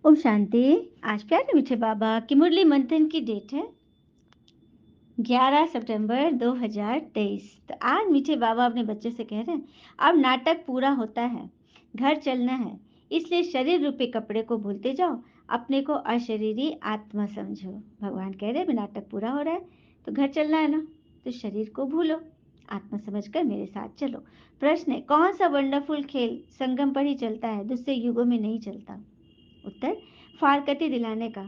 ओम शांति। आज प्यारे मीठे बाबा की मुरली मंथन की डेट है 11 सितंबर 2023। तो आज मीठे बाबा अपने बच्चे से कह रहे हैं, अब नाटक पूरा होता है, घर चलना है, इसलिए शरीर रूपी कपड़े को भूलते जाओ, अपने को अशरीरी आत्मा समझो। भगवान कह रहे हैं नाटक पूरा हो रहा है तो घर चलना है ना, तो शरीर को भूलो, आत्मा समझकर मेरे साथ चलो। प्रश्न है, कौन सा वंडरफुल खेल संगम पर ही चलता है, दूसरे युगों में नहीं चलता? उत्तर, फारकती दिलाने का।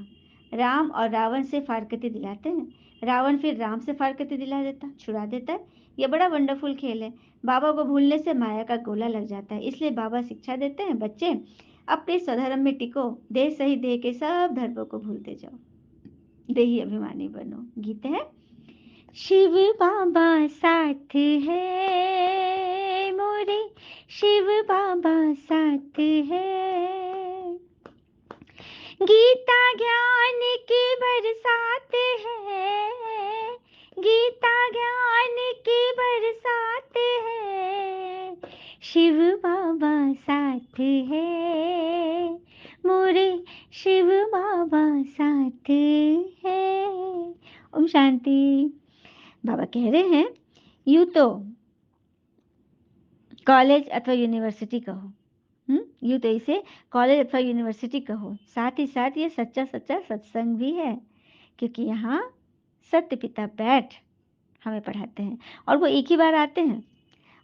राम और रावण से फारकती दिलाते हैं, रावण फिर राम से फारकती दिला देता, छुड़ा देता है। यह बड़ा वंडरफुल खेल है। बाबा को भूलने से माया का गोला लग जाता है, इसलिए बाबा शिक्षा देते हैं, बच्चे अपने स्वधर्म में टिको, देह सही देह के सब धर्मों को भूलते जाओ, देही अभिमानी बनो। गीत है, शिव बाबा साथ है मोरे, शिव बाबा साथ है, गीता ज्ञान की बरसात है, गीता ज्ञान की बरसात है, शिव बाबा साथ है मोरे, शिव बाबा साथ है। ओम शांति। बाबा कह रहे हैं, यूं तो कॉलेज अथवा यूनिवर्सिटी कहो, यूं तो इसे कॉलेज अथवा यूनिवर्सिटी कहो, साथ ही साथ ये सच्चा सच्चा सत्संग भी है, क्योंकि यहाँ सत्य पिता बैठ हमें पढ़ाते हैं और वो एक ही बार आते हैं,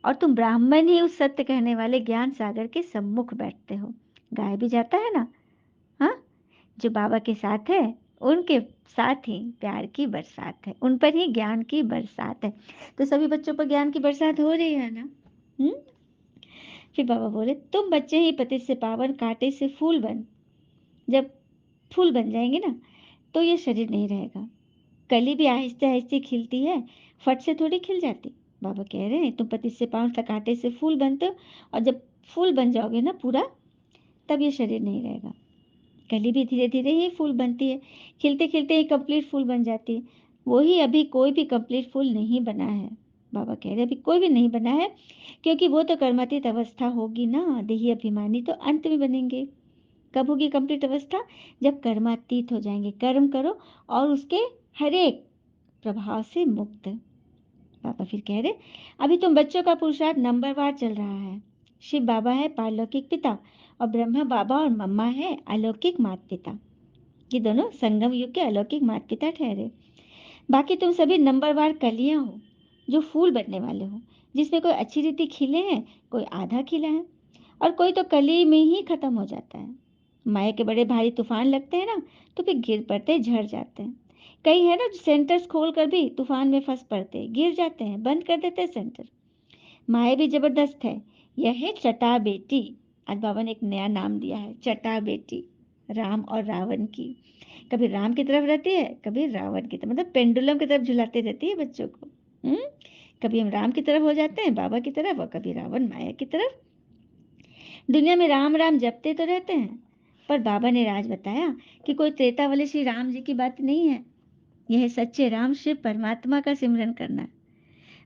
और तुम ब्राह्मण ही उस सत्य कहने वाले ज्ञान सागर के सम्मुख बैठते हो। गाया भी जाता है ना, हाँ, जो बाबा के साथ है उनके साथ ही प्यार की बरसात है, उन पर ही ज्ञान की बरसात है। तो सभी बच्चों पर ज्ञान की बरसात हो रही है ना। हम्म फिर बाबा बोले, तुम बच्चे ही पतित से पावन, कांटे से फूल बन, जब फूल बन जाएंगे ना तो ये शरीर नहीं रहेगा। कली भी आहिस्ते आहिस्ते खिलती है, फट से थोड़ी खिल जाती। बाबा कह रहे हैं, तुम पतित से पावन तक कांटे से फूल बनते हो, और जब फूल बन जाओगे ना पूरा, तब ये शरीर नहीं रहेगा। कली भी धीरे धीरे ही फूल बनती है, खिलते खिलते ही कंप्लीट फूल बन जाती है। वही अभी कोई भी कंप्लीट फूल नहीं बना है। बाबा कह रहे हैं, अभी कोई भी नहीं बना है, क्योंकि वो तो कर्मातीत अवस्था होगी ना, देही अभिमानी तो अंत में बनेंगे। कब होगी कंप्लीट अवस्था? जब कर्मातीत हो जाएंगे, कर्म करो और उसके हर एक प्रभाव से मुक्त। बाबा फिर कह रहे, अभी तुम बच्चों का पुरुषार्थ नंबरवार चल रहा है। शिव बाबा है पारलौकिक पिता, और ब्रह्मा बाबा और मम्मा है अलौकिक माता पिता। ये दोनों संगम युग के अलौकिक माता पिता ठहरे। बाकी तुम सभी नंबरवार कलियां हो, जो फूल बनने वाले हो, जिसमें कोई अच्छी रीति खिले हैं, कोई आधा खिला है, और कोई तो कली में ही खत्म हो जाता है। माया के बड़े भारी तूफान लगते हैं ना, तो फिर गिर पड़ते, झड़ जाते हैं। कई है ना जो सेंटर्स खोल कर भी तूफान में फंस पड़ते, गिर जाते हैं, बंद कर देते हैं सेंटर। माया भी जबरदस्त है। यह है चटा बेटी। आज बाबा ने एक नया नाम दिया है, चटा बेटी, राम और रावण की। कभी राम की तरफ रहती है, कभी रावण की तरफ, मतलब पेंडुलम की तरफ झुलाते रहती है बच्चों को। कभी हम राम की तरफ हो जाते हैं, बाबा की तरफ, और कभी रावण माया की तरफ। दुनिया में राम राम जपते तो रहते हैं, पर बाबा ने राज बताया कि कोई त्रेता वाले श्री राम जी की बात नहीं है। यह सच्चे राम शिव परमात्मा का सिमरन करना है।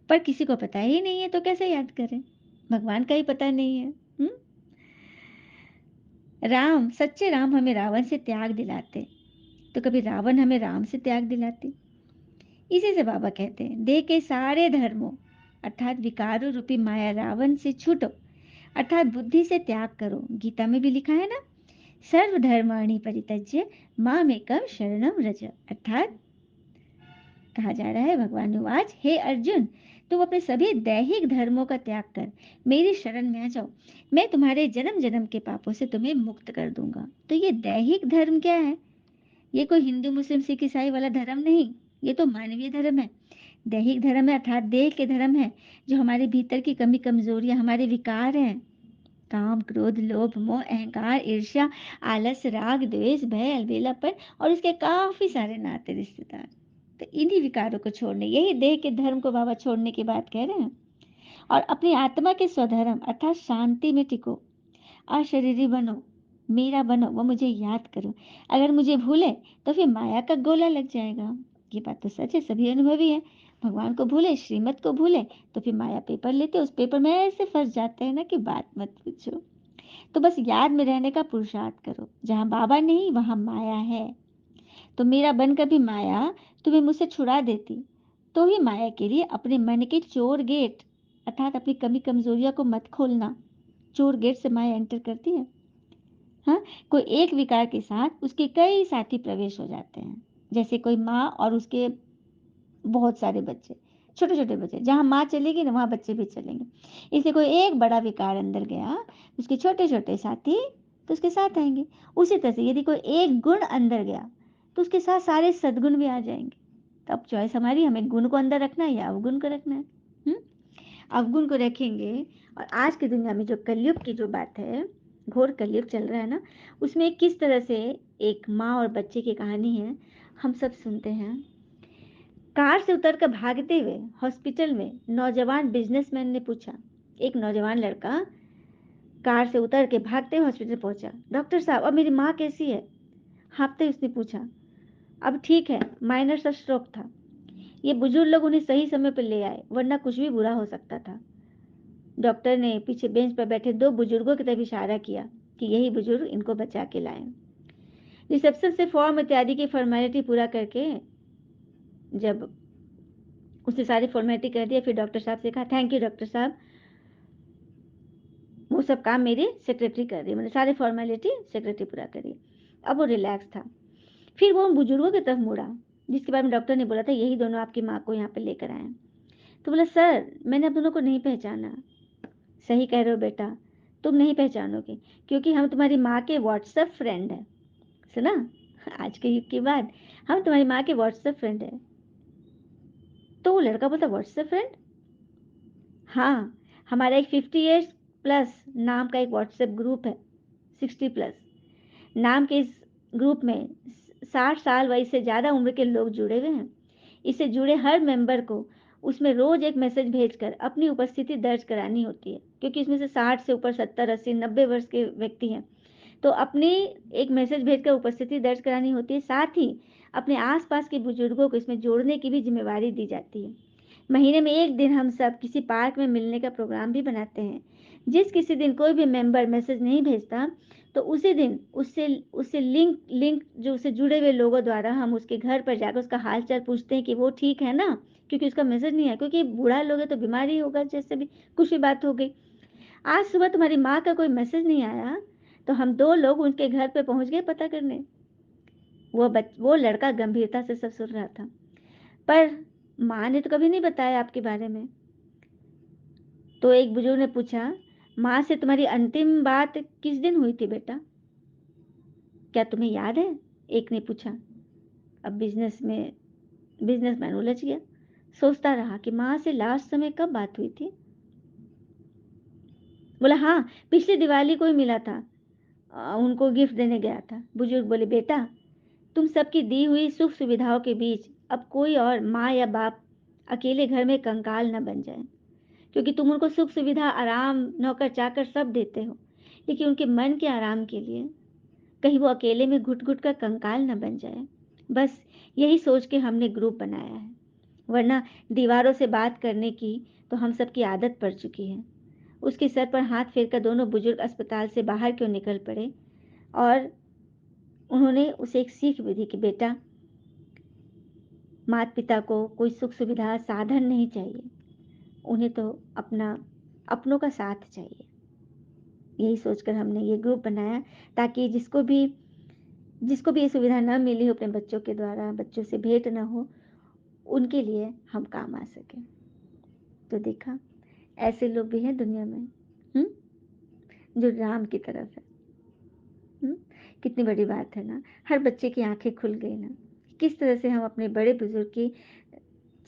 पर किसी को पता ही नहीं है तो कैसे याद करें? भगवान का ही पता नहीं है। राम, सच्चे राम हमें रावण से त्याग दिलाते, तो कभी रावण हमें राम से त्याग दिलाती। इसी से बाबा कहते हैं, देह के सारे धर्मों अर्थात विकारों रूपी माया रावण से छूटो, अर्थात बुद्धि से त्याग करो। गीता में भी लिखा है ना, सर्वधर्माणि परित्यज्य मामेकं शरणं व्रज। अर्थात कहा जा रहा है, भगवान वाच, हे अर्जुन, तुम अपने सभी दैहिक धर्मों का त्याग कर मेरी शरण में आ जाओ, मैं तुम्हारे जन्म जन्म के पापों से तुम्हें मुक्त कर दूंगा। तो ये दैहिक धर्म क्या है? ये कोई हिंदू मुस्लिम सिख ईसाई वाला धर्म नहीं, ये तो मानवीय धर्म है। दैहिक धर्म है अर्थात देह के धर्म है, जो हमारे भीतर की कमी कमजोरियां, हमारे विकार हैं, काम क्रोध लोभ मोह अहंकार ईर्ष्या आलस राग द्वेष भय अलबेलापन और इसके काफी सारे नाते रिश्तेदार। तो इन्हीं विकारों को छोड़ने, यही देह के धर्म को बाबा छोड़ने की बात कह रहे हैं, और अपनी आत्मा के स्वधर्म अर्थात शांति में टिको, अशरीरी बनो, मेरा बनो, वो मुझे याद करो। अगर मुझे भूले तो फिर माया का गोला लग जाएगा। ये बात तो सच है, सभी अनुभवी है। भगवान को भूले, श्रीमत को भूले, तो फिर माया पेपर लेते, उस पेपर में ऐसे फंस जाते हैं ना कि बात मत पूछो। तो बस याद में रहने का पुरुषार्थ करो, जहाँ बाबा नहीं वहाँ माया है। तो मेरा बनकर भी माया तुम्हें मुझसे छुड़ा देती, तो ही माया के लिए अपने मन के चोर गेट अर्थात अपनी कमी कमजोरियों को मत खोलना। चोर गेट से माया एंटर करती है। हाँ, कोई एक विकार के साथ उसके कई साथी प्रवेश हो जाते हैं। जैसे कोई माँ और उसके बहुत सारे बच्चे, छोटे छोटे बच्चे, जहाँ माँ चलेगी ना वहाँ बच्चे भी चलेंगे। इसलिए कोई एक बड़ा विकार अंदर गया, उसके छोटे छोटे साथी तो उसके साथ आएंगे। उसी तरह से यदि कोई एक गुण अंदर गया तो उसके साथ सारे सद्गुण भी आ जाएंगे। तो अब चॉइस हमारी, हमें गुण को अंदर रखना है या अवगुण को रखना है। अवगुण को रखेंगे। और आज की दुनिया में जो कलयुग की जो बात है, घोर कलयुग चल रहा है ना, उसमें किस तरह से एक माँ और बच्चे की कहानी है, हम सब सुनते हैं। कार से उतरकर भागते हुए हॉस्पिटल में नौजवान बिजनेसमैन ने पूछा। एक नौजवान लड़का कार से उतर के भागते हुए हॉस्पिटल पहुंचा। डॉक्टर साहब, अब मेरी माँ कैसी है? हाँफते उसने पूछा। अब ठीक है, माइनर सा स्ट्रोक था। ये बुजुर्ग लोग उन्हें सही समय पर ले आए, वरना कुछ भी बुरा हो सकता था। डॉक्टर ने पीछे बेंच पर बैठे दो बुजुर्गों की तरफ इशारा किया कि यही बुजुर्ग इनको बचा के लाए। रिसेप्शन से फॉर्म इत्यादि की फॉर्मेलिटी पूरा करके जब उसने सारी फॉर्मेलिटी कर दिया, फिर डॉक्टर साहब से कहा, थैंक यू डॉक्टर साहब, वो सब काम मेरी सेक्रेटरी कर रही, मैंने सारी फॉर्मेलिटी सेक्रेटरी पूरा करी। अब वो रिलैक्स था। फिर वो उन बुजुर्गों की तरफ मुड़ा जिसके बारे में डॉक्टर ने बोला था यही दोनों आपकी माँ को यहाँ पे लेकर आए। तो बोला, सर मैंने आप दोनों को नहीं पहचाना। सही कह रहे हो बेटा, तुम नहीं पहचानोगे क्योंकि हम तुम्हारी माँ के व्हाट्सएप फ्रेंड हैं। सुना, आज के युग की बात, हम तुम्हारी माँ के व्हाट्सएप फ्रेंड है। तो वो लड़का बोलता, व्हाट्सएप फ्रेंड? हाँ, हमारा एक 50 ईयर्स प्लस नाम का एक व्हाट्सएप ग्रुप है। 60+ नाम के इस ग्रुप में 60 साल वयस से ज़्यादा उम्र के लोग जुड़े हुए हैं। इससे जुड़े हर मेंबर को उसमें रोज एक मैसेज भेजकर अपनी उपस्थिति दर्ज करानी होती है, क्योंकि इसमें से 60 से ऊपर 70 80 90 वर्ष के व्यक्ति हैं। तो अपनी एक मैसेज भेजकर उपस्थिति दर्ज करानी होती है। साथ ही अपने आसपास के बुजुर्गों को इसमें जोड़ने की भी जिम्मेवारी दी जाती है। महीने में एक दिन हम सब किसी पार्क में मिलने का प्रोग्राम भी बनाते हैं। जिस किसी दिन कोई भी मेंबर मैसेज नहीं भेजता तो उसी दिन उससे उससे लिंक लिंक जो उससे जुड़े हुए लोगों द्वारा हम उसके घर पर जाकर उसका हाल चाल पूछते हैं कि वो ठीक है ना, क्योंकि उसका मैसेज नहीं आया, क्योंकि बूढ़ा लोग है तो बीमार ही होगा, जैसे भी कुछ भी बात हो गई। आज सुबह तुम्हारी माँ का कोई मैसेज नहीं आया तो हम दो लोग उनके घर पे पहुंच गए पता करने। वो लड़का गंभीरता से सब सुन रहा था। पर माँ ने तो कभी नहीं बताया आपके बारे में। तो एक बुजुर्ग ने पूछा, माँ से तुम्हारी अंतिम बात किस दिन हुई थी बेटा? क्या तुम्हें याद है? एक ने पूछा। अब बिजनेसमैन उलझ गया। सोचता रहा कि माँ से लास्ट समय कब बात हुई थी। बोला, हाँ, पिछली दिवाली को ही मिला था। उनको गिफ्ट देने गया था। बुजुर्ग बोले, बेटा तुम सबकी दी हुई सुख सुविधाओं के बीच अब कोई और माँ या बाप अकेले घर में कंकाल न बन जाए, क्योंकि तुम उनको सुख सुविधा आराम नौकर चाकर सब देते हो, लेकिन उनके मन के आराम के लिए कहीं वो अकेले में घुट घुट कर कंकाल न बन जाए। बस यही सोच के हमने ग्रुप बनाया है, वरना दीवारों से बात करने की तो हम सबकी आदत पड़ चुकी है। उसके सर पर हाथ फेरकर दोनों बुजुर्ग अस्पताल से बाहर क्यों निकल पड़े और उन्होंने उसे एक सीख भी दी कि बेटा, माता पिता को कोई सुख सुविधा साधन नहीं चाहिए, उन्हें तो अपनों का साथ चाहिए। यही सोचकर हमने ये ग्रुप बनाया ताकि जिसको भी ये सुविधा न मिली हो अपने बच्चों के द्वारा, बच्चों से भेंट न हो, उनके लिए हम काम आ सके। तो देखा, ऐसे लोग भी हैं दुनिया में, जो राम की तरफ है। हम्म, कितनी बड़ी बात है ना। हर बच्चे की आंखें खुल गई ना, किस तरह से हम अपने बड़े बुजुर्ग की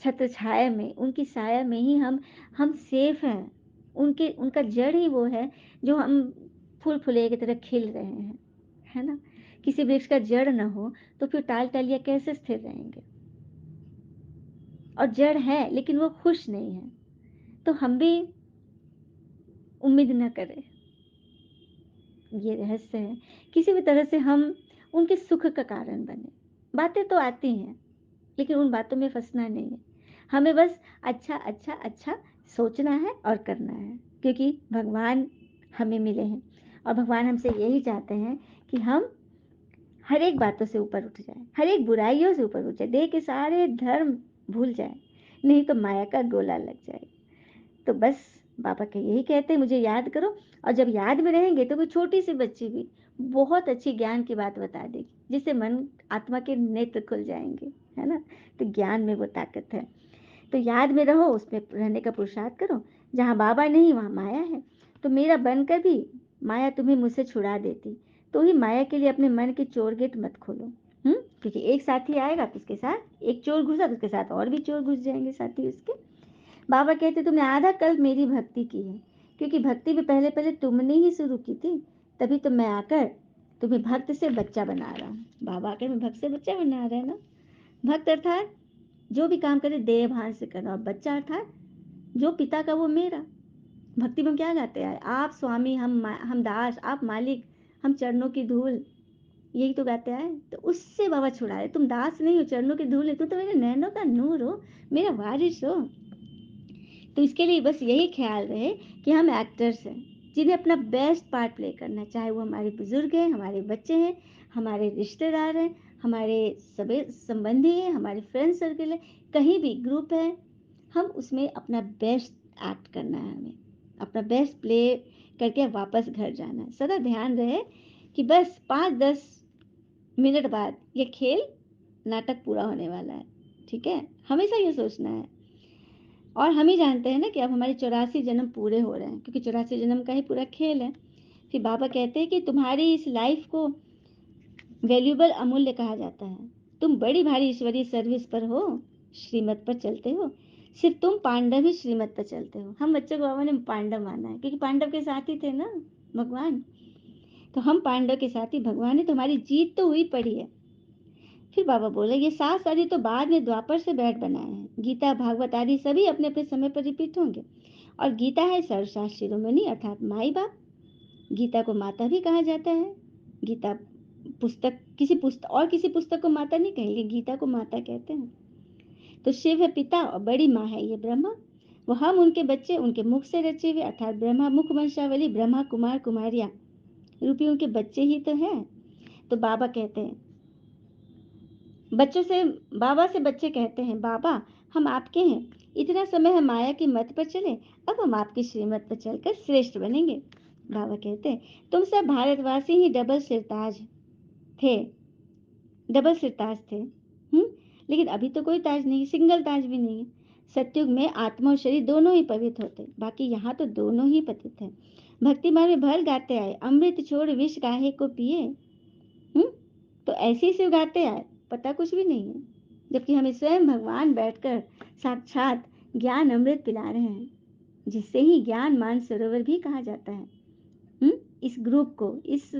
छत्र छाया में, उनकी साया में ही हम सेफ हैं। उनके उनका जड़ ही वो है जो हम फूल फुले की तरह खिल रहे हैं, है ना। किसी वृक्ष का जड़ न हो तो फिर टाल टालियां कैसे स्थिर रहेंगे। और जड़ है लेकिन वो खुश नहीं है, तो हम भी उम्मीद न करें। ये रहस्य है, किसी भी तरह से हम उनके सुख का कारण बने। बातें तो आती हैं लेकिन उन बातों में फंसना नहीं है। हमें बस अच्छा अच्छा अच्छा सोचना है और करना है, क्योंकि भगवान हमें मिले हैं। और भगवान हमसे यही चाहते हैं कि हम हर एक बातों से ऊपर उठ जाए, हर एक बुराइयों से ऊपर उठ जाए, देह के सारे धर्म भूल जाए, नहीं तो माया का गोला लग जाए। तो बस बाबा के यही कहते हैं, मुझे याद करो। और जब याद में रहेंगे तो कोई छोटी सी बच्ची भी बहुत अच्छी ज्ञान की बात बता देगी, जिससे मन आत्मा के नेत्र खुल जाएंगे, है ना। तो ज्ञान में वो ताकत है। तो याद में रहो, उसमें रहने का पुरुषार्थ करो। जहाँ बाबा नहीं वहाँ माया है। तो मेरा बनकर भी माया तुम्हें मुझसे छुड़ा देती, तो ही माया के लिए अपने मन के चोर गेट मत खोलो। क्योंकि एक साथी आएगा तो उसके साथ एक चोर घुसा तो उसके साथ और भी चोर घुस जाएंगे साथी उसके। बाबा कहते तुमने आधा कल्प मेरी भक्ति की है, क्योंकि भक्ति भी पहले पहले तुमने ही शुरू की थी, तभी तो मैं आकर तुम्हें भक्त से बच्चा बना रहा हूँ। बाबा आकर मैं भक्त से बच्चा बना रहा है ना। भक्त अर्थात जो भी काम करे देह भान से करना, और बच्चा अर्थात जो पिता का वो मेरा। भक्ति में क्या गाते हैं, आप स्वामी हम दास, आप मालिक हम चरणों की धूल, यही तो गाते हैं। तो उससे बाबा छुड़ा रहे, तुम दास नहीं हो, चरणों की धूल है, तुम तो मेरे नैनों का नूर हो, मेरा वारिस हो। तो इसके लिए बस यही ख्याल रहे कि हम एक्टर्स हैं, जिन्हें अपना बेस्ट पार्ट प्ले करना है, चाहे वो हमारे बुजुर्ग हैं, हमारे बच्चे हैं, हमारे रिश्तेदार हैं, हमारे सभी संबंधी हैं, हमारे फ्रेंड सर्कल है, कहीं भी ग्रुप है, हम उसमें अपना बेस्ट एक्ट करना है, हमें अपना बेस्ट प्ले करके वापस घर जाना है। सदा ध्यान रहे कि बस 5-10 मिनट बाद ये खेल नाटक पूरा होने वाला है, ठीक है। हमेशा ये सोचना है। और हम ही जानते हैं ना कि अब हमारे 84 जन्म पूरे हो रहे हैं, क्योंकि 84 जन्म का ही पूरा खेल है। फिर बाबा कहते हैं कि तुम्हारी इस लाइफ को वैल्यूबल, अमूल्य कहा जाता है। तुम बड़ी भारी ईश्वरीय सर्विस पर हो, श्रीमत पर चलते हो। सिर्फ तुम पांडव ही श्रीमत पर चलते हो। हम बच्चों को बाबा ने पांडव माना है, क्योंकि पांडव के साथ ही थे ना भगवान। तो हम पांडव के साथ ही भगवान है, तुम्हारी जीत तो हुई पड़ी है। फिर बाबा बोले ये 7 आदि तो बाद में द्वापर से बैठ बनाए हैं। गीता भागवत आदि सभी अपने अपने समय पर रिपीट होंगे। और गीता है सर्वशास्त्र शिरोमणि, अर्थात माई बाप। गीता को माता भी कहा जाता है। गीता पुस्तक, किसी पुस्तक को माता नहीं कहेंगे, गीता को माता कहते हैं। तो शिव है पिता और बड़ी माँ है ये ब्रह्मा। वो हम उनके बच्चे, उनके मुख से रचे हुए, अर्थात ब्रह्मा मुख वंशावली, ब्रह्मा कुमार कुमारियां रूपी उनके बच्चे ही तो हैं। तो बाबा कहते हैं बच्चों से, बाबा से बच्चे कहते हैं बाबा हम आपके हैं, इतना समय हम माया की मत पर चले, अब हम आपकी श्रीमत पर चलकर श्रेष्ठ बनेंगे। बाबा कहते हैं तुम सब भारतवासी ही थे, डबल सिरताज थे। लेकिन अभी तो कोई ताज नहीं, सिंगल ताज भी नहीं है। सतयुग में आत्मा और शरीर दोनों ही पवित्र होते, बाकी यहाँ तो दोनों ही पतित है। भक्ति मार्ग में भल गाते आए, अमृत छोड़ विष काहे को पिए। तो ऐसे ही सिर्फ गाते आए, पता कुछ भी नहीं है, जबकि हमें स्वयं भगवान बैठकर साक्षात ज्ञान अमृत पिला रहे हैं, जिससे ही ज्ञान मान सरोवर भी कहा जाता है। इस ग्रुप को, इस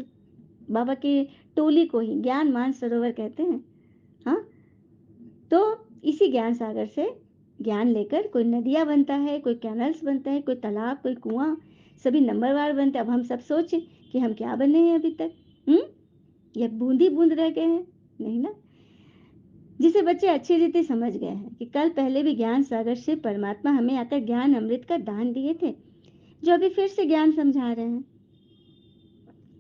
बाबा की टोली को ही ज्ञान मान सरोवर कहते हैं। हाँ, तो इसी ज्ञान सागर से ज्ञान लेकर कोई नदियां बनता है, कोई कैनल्स बनता है, कोई तालाब, कोई कुआं, सभी नंबरवार बनते हैं। अब हम सब सोचें कि हम क्या बने हैं अभी तक, या बूंद ही बूंद रह गए हैं, नहीं ना। जिसे बच्चे अच्छी रीति समझ गए हैं कि कल पहले भी ज्ञान सागर से परमात्मा हमें आकर ज्ञान अमृत का दान दिए थे, जो अभी फिर से ज्ञान समझा रहे हैं।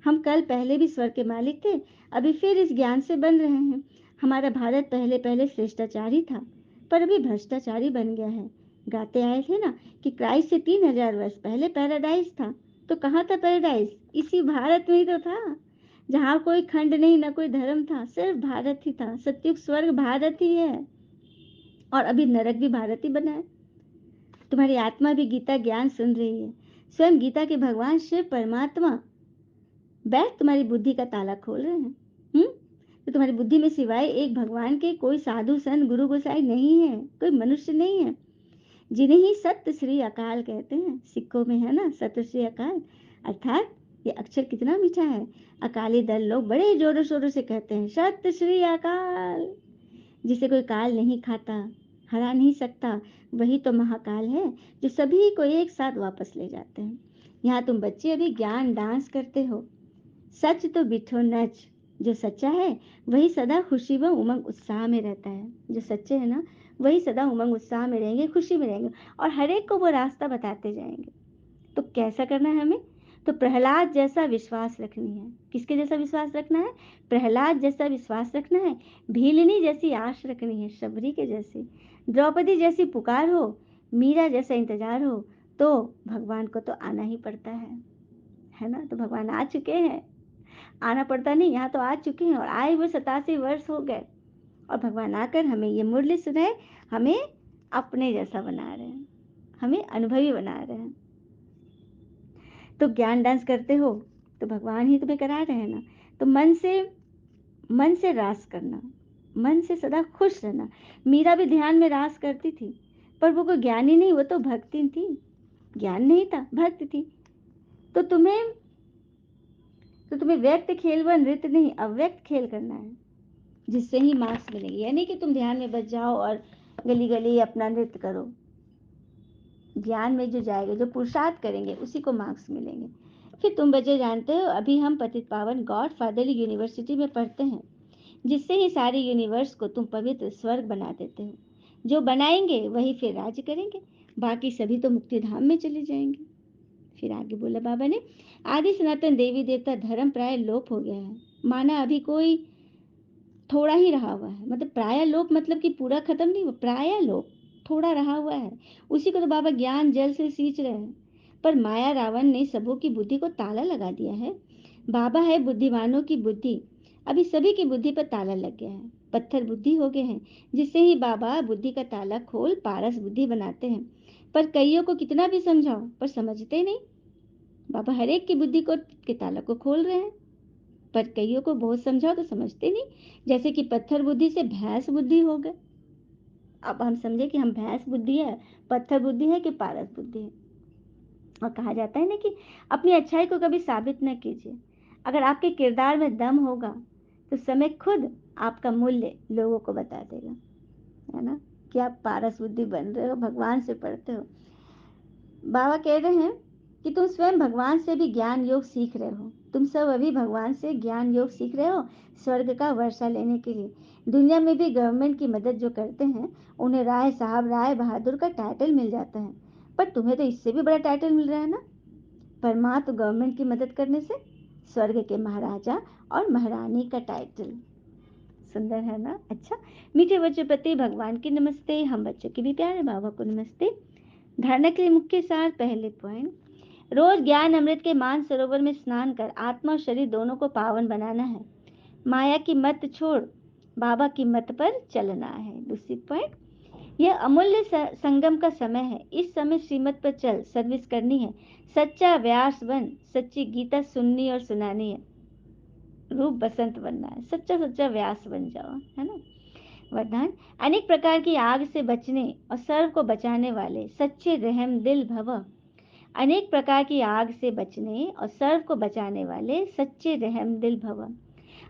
हम कल पहले भी स्वर्ग के मालिक थे, अभी फिर इस ज्ञान से बन रहे हैं। हमारा भारत पहले पहले श्रेष्ठाचारी था, पर अभी भ्रष्टाचारी बन गया है। गाते आए थे ना कि क्राइस्ट से 3000 वर्ष पहले पैराडाइज था। तो कहाँ था पैराडाइज? इसी भारत में ही तो था, जहाँ कोई खंड नहीं, ना कोई धर्म था, सिर्फ भारत ही था। सत्युग स्वर्ग भारत ही है, और अभी नरक भी भारत ही बना है। तुम्हारी आत्मा भी गीता ज्ञान सुन रही है। स्वयं गीता के भगवान शिव परमात्मा बैठ तुम्हारी बुद्धि का ताला खोल रहे हैं। तो तुम्हारी बुद्धि में सिवाय एक भगवान के कोई साधु संत गुरु गोसाई नहीं है, कोई मनुष्य नहीं है, जिन्हें ही सत्य श्री अकाल कहते हैं। सिखों में है ना सत्य श्री अकाल, अर्थात ये अक्षर कितना मीठा है। अकाली दल लोग बड़े जोरों शोरों से कहते हैं सत्य श्री अकाल। जिसे कोई काल नहीं खाता, हरा नहीं सकता, वही तो महाकाल है, जो सभी को एक साथ वापस ले जाते हैं। यहाँ तुम बच्चे अभी ज्ञान डांस करते हो। सच तो बिठो नच, जो सच्चा है वही सदा खुशी व उमंग उत्साह में रहता है। जो सच्चे है ना वही सदा उमंग उत्साह में रहेंगे, खुशी में रहेंगे, और हर एक को वो रास्ता बताते जाएंगे। तो कैसा करना है हमें? तो प्रहलाद जैसा विश्वास रखनी है। किसके जैसा विश्वास रखना है? प्रहलाद जैसा विश्वास रखना है। भीलनी जैसी आश रखनी है, शबरी के जैसी। द्रौपदी जैसी पुकार हो, मीरा जैसा इंतजार हो, तो भगवान को तो आना ही पड़ता है ना। तो भगवान आ चुके हैं, आना पड़ता नहीं, यहाँ तो आ चुके हैं और आए हुए 87 वर्ष हो गए और भगवान आकर हमें ये मुरली सुनाए, हमें अपने जैसा बना रहे हैं, हमें अनुभवी बना रहे हैं। तो ज्ञान डांस करते हो तो भगवान ही तुम्हें करा रहे हैं ना। तो मन से रास करना, मन से सदा खुश रहना। मीरा भी ध्यान में रास करती थी, पर वो कोई ज्ञानी नहीं, वो तो भक्ति थी, ज्ञान नहीं था, भक्ति थी। तो तुम्हें तो तुम्हें व्यक्त खेल व नृत्य नहीं, अव्यक्त खेल करना है, जिससे ही मार्क्स मिलेंगे। यानी कि तुम ध्यान में बच जाओ और गली गली अपना नृत्य करो। ज्ञान में जो जाएंगे, जो पुरुषार्थ करेंगे, उसी को मार्क्स मिलेंगे। फिर तुम बच्चे जानते हो, अभी हम पतित पावन गॉड फादरली यूनिवर्सिटी में पढ़ते हैं, जिससे ही सारे यूनिवर्स को तुम पवित्र स्वर्ग बना देते हो। जो बनाएंगे वही फिर राज्य करेंगे, बाकी सभी तो मुक्ति धाम में चले जाएंगे। फिर आगे बोला बाबा ने, आदि सनातन देवी देवता धर्म प्राय लोप हो गया है, माना अभी कोई थोड़ा ही रहा हुआ है। मतलब प्राय लोप मतलब कि पूरा खत्म नहीं हुआ, प्राय लोप थोड़ा रहा हुआ है। उसी को तो बाबा ज्ञान जल से सींच रहे हैं। पर माया रावण ने सबों की बुद्धि को ताला लगा दिया है। बाबा है बुद्धिमानों की बुद्धि, अभी सभी की बुद्धि पर ताला लग गया है, पत्थर बुद्धि हो गए हैं, जिससे ही बाबा बुद्धि का ताला खोल पारस बुद्धि बनाते हैं। पर कईयों को कितना भी समझाओ पर समझते नहीं। बाबा हर एक की बुद्धि को के ताला को खोल रहे हैं, पर कईयों को बहुत समझाओ तो समझते नहीं। जैसे कि पत्थर बुद्धि से भैंस बुद्धि हो गए। अब हम समझे कि हम भैंस बुद्धि है, पत्थर बुद्धि है कि पारस बुद्धि है। और कहा जाता है ना कि अपनी अच्छाई को कभी साबित न कीजिए। अगर आपके किरदार में दम होगा तो समय खुद आपका मूल्य लोगों को बता देगा, है ना, कि आप पारस बुद्धि बन रहे हो, भगवान से पढ़ते हो। बाबा कह रहे हैं कि तुम स्वयं भगवान से भी ज्ञान योग सीख रहे हो। तुम सब अभी भगवान से ज्ञान योग सीख रहे हो, स्वर्ग का वर्षा लेने के लिए। दुनिया में भी गवर्नमेंट की मदद जो करते हैं, उन्हें राय साहब, राय बहादुर का टाइटल मिल जाता है। पर तुम्हें तो इससे भी बड़ा टाइटल मिल रहा है ना, परमात्म गवर्नमेंट की मदद करने से, स्वर्ग के महाराजा और महारानी का टाइटल। सुंदर है ना। अच्छा, मीठे बच्चों प्रति भगवान की नमस्ते, हम बच्चों की भी प्यारे बाबा को नमस्ते। धारणा के लिए मुख्य सार, पहले पॉइंट, रोज ज्ञान अमृत के मान सरोवर में स्नान कर आत्मा और शरीर दोनों को पावन बनाना है। माया की मत छोड़ बाबा की मत पर चलना है। दूसरी पॉइंट, यह अमूल्य संगम का समय है, इस समय श्रीमत पर चल, सर्विस करनी है, सच्चा व्यास बन, सच्ची गीता सुननी और सुनानी है, रूप बसंत बनना है, सच्चा सच्चा व्यास बन जाओ, है ना। वरदान, अनेक प्रकार की आग से बचने और सर्व को बचाने वाले सच्चे रहम दिल भव। अनेक प्रकार की आग से बचने और सर्व को बचाने वाले सच्चे रहम दिल भव।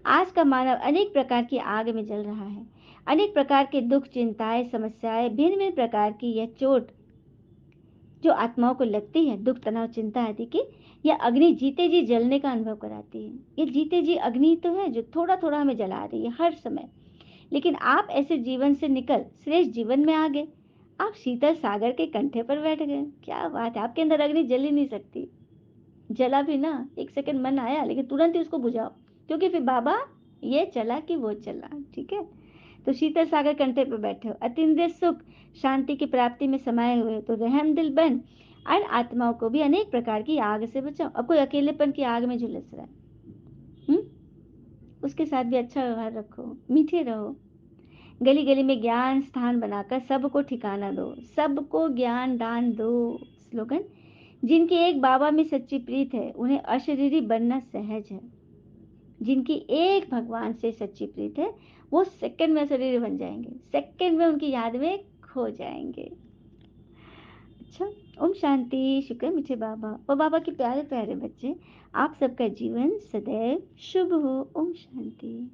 आज का मानव अनेक प्रकार की आग में जल रहा है। अनेक प्रकार के दुख, चिंताएं, समस्याएं, भिन्न भिन्न प्रकार की यह चोट जो आत्माओं को लगती है, दुख, तनाव, चिंता आदि की, यह अग्नि जीते जी जलने का अनुभव कराती है। ये जीते जी अग्नि तो है जो थोड़ा थोड़ा हमें जला रही है हर समय। लेकिन आप ऐसे जीवन से निकल श्रेष्ठ जीवन में आ गए। आप शीतल सागर के कंठे पर बैठ गए। क्या बात है, आपके अंदर अग्नि जल ही नहीं सकती। जला भी ना, एक सेकंड मन आया लेकिन तुरंत ही उसको बुझाओ, क्योंकि फिर बाबा ये चला कि वो चला। ठीक है, तो शीतल सागर कंठे पर बैठे हो, अतीन्द्रिय सुख शांति की प्राप्ति में समाये हुए हो, तो रहम दिल बन और आत्माओं को भी अनेक प्रकार की आग से बचाओ। अब कोई अकेलेपन की आग में झुलस रहा है, उसके साथ भी अच्छा व्यवहार रखो, मीठे रहो। गली गली में ज्ञान स्थान बनाकर सबको ठिकाना दो, सबको ज्ञान दान दो। स्लोगन, जिनकी एक बाबा में सच्ची प्रीत है, उन्हें अशरीरी बनना सहज है। जिनकी एक भगवान से सच्ची प्रीत है, वो सेकंड में अशरीरी बन जाएंगे, सेकंड में उनकी याद में खो जाएंगे। अच्छा, ओम शांति। शुक्र मीठे बाबा और बाबा के प्यारे प्यारे बच्चे, आप सबका जीवन सदैव शुभ हो। ओम शांति।